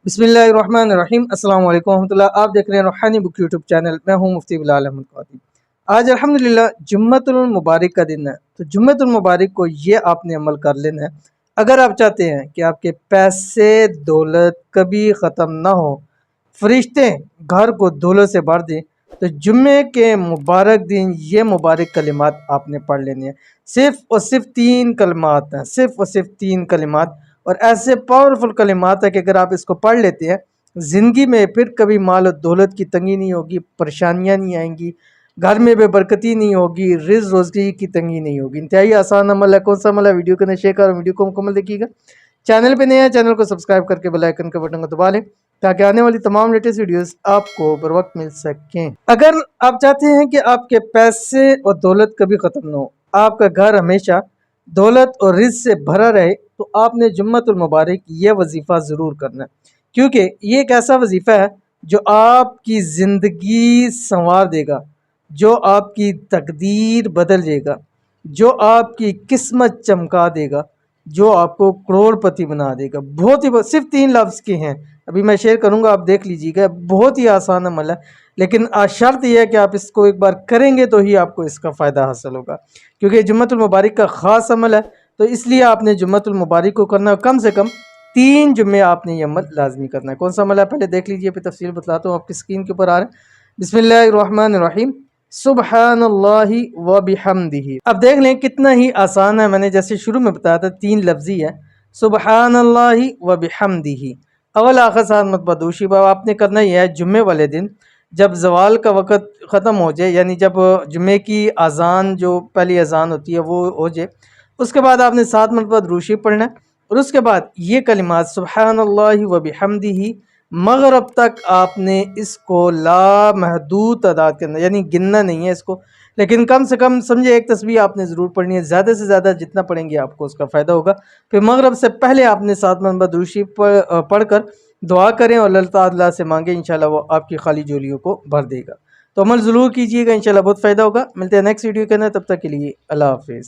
बिस्मिल्लाहिर्रहमानिर्रहीम। अस्सलाम वालेकुम रहमतुल्लाह। आप देख रहे हैं रूहानी बुक यूट्यूब चैनल। मैं हूं मुफ्ती बिलाल अहमद कादरी। आज अल्हम्दुलिल्लाह जुम्मतुल मुबारक का दिन है। तो जुम्मतुल मुबारक को ये आपने अमल कर लेना है। अगर आप चाहते हैं कि आपके पैसे दौलत कभी ख़त्म ना हो, फरिश्ते घर को दौलत से भर दें, तो जुम्मे के मुबारक दिन ये मुबारक कलिमात आपने पढ़ लेने हैं। सिर्फ़ और सिर्फ 3 कलिमात हैं, सिर्फ़ और सिर्फ 3 कलिमात, और ऐसे पावरफुल कलिमात है कि अगर आप इसको पढ़ लेते हैं, ज़िंदगी में फिर कभी माल और दौलत की तंगी नहीं होगी, परेशानियां नहीं आएंगी, घर में बेबरकती नहीं होगी, रिज़्क़ रोज़ी की तंगी नहीं होगी। इंतहाई आसान अमल है। कौन सा अमल है? वीडियो को शेयर कर, वीडियो को मुकम्मल देखिएगा। चैनल पे नए हैं, चैनल को सब्सक्राइब करके बेल आइकन के बटन को दबा लें ताकि आने वाली तमाम लेटेस्ट वीडियोस आपको बर वक्त मिल सकें। अगर आप चाहते हैं कि आपके पैसे और दौलत कभी ख़त्म ना हो, आपका घर हमेशा दौलत और रिज़्क़ से भरा रहे, तो आपने जुम्मतुल मुबारक ये वजीफ़ा ज़रूर करना है, क्योंकि ये एक ऐसा वजीफ़ा है जो आपकी ज़िंदगी संवार देगा, जो आपकी तकदीर बदल देगा, जो आपकी किस्मत चमका देगा, जो आपको करोड़पति बना देगा। बहुत ही सिर्फ 3 लफ्ज़ के हैं, अभी मैं शेयर करूंगा, आप देख लीजिएगा। बहुत ही आसान अमल है, लेकिन शर्त यह है कि आप इसको एक बार करेंगे तो ही आपको इसका फ़ायदा हासिल होगा, क्योंकि जुम्मतुल मुबारक का ख़ास अमल है। तो इसलिए आपने जुम्मतुल मुबारक को करना है। कम से कम 3 जुम्मे आपने ये अमल लाजमी करना है। कौन सा अमल है पहले देख लीजिए, फिर तफसील बतलाता हूँ। आपकी स्क्रीन के ऊपर आ रहा है, बिस्मिल्लाहिर्रहमानिर्रहीम, सुब्हानल्लाहि व बिहम्दिही। अब देख लें कितना ही आसान है। मैंने जैसे शुरू में बताया था 3 लफ्ज़ी है, सुब्हानल्लाहि व बिहम्दिही। अवल आखिर साथ मतबदूशी बाब आपने करना ही है। जुम्मे वाले दिन जब ज़वाल का वक़्त ख़त्म हो जाए, यानी जब जुम्मे की अज़ान, जो पहली अज़ान होती है वो हो जाए, उसके बाद आपने 7 मरतबा दुरूद पढ़ना है, और उसके बाद ये कलिमात सुब्हानल्लाहि व बिहम्दिही मगरिब तक आपने इसको लामहदूद तादाद करना, यानी गिनना नहीं है इसको, लेकिन कम से कम समझे एक तस्बीह आपने ज़रूर पढ़नी है। ज़्यादा से ज़्यादा जितना पढ़ेंगे आपको उसका फ़ायदा होगा। फिर मगरिब से पहले आपने 7 मरतबा दुरूद पढ़कर दुआ करें और अल्लाह ताला से मांगे, इंशाल्लाह वो आपकी खाली झोलियों को भर देगा। तो अमल ज़रूर कीजिएगा, इंशाल्लाह बहुत फ़ायदा होगा। मिलते हैं नेक्स्ट वीडियो के अंदर, तब तक के लिए अल्लाह हाफ़िज़।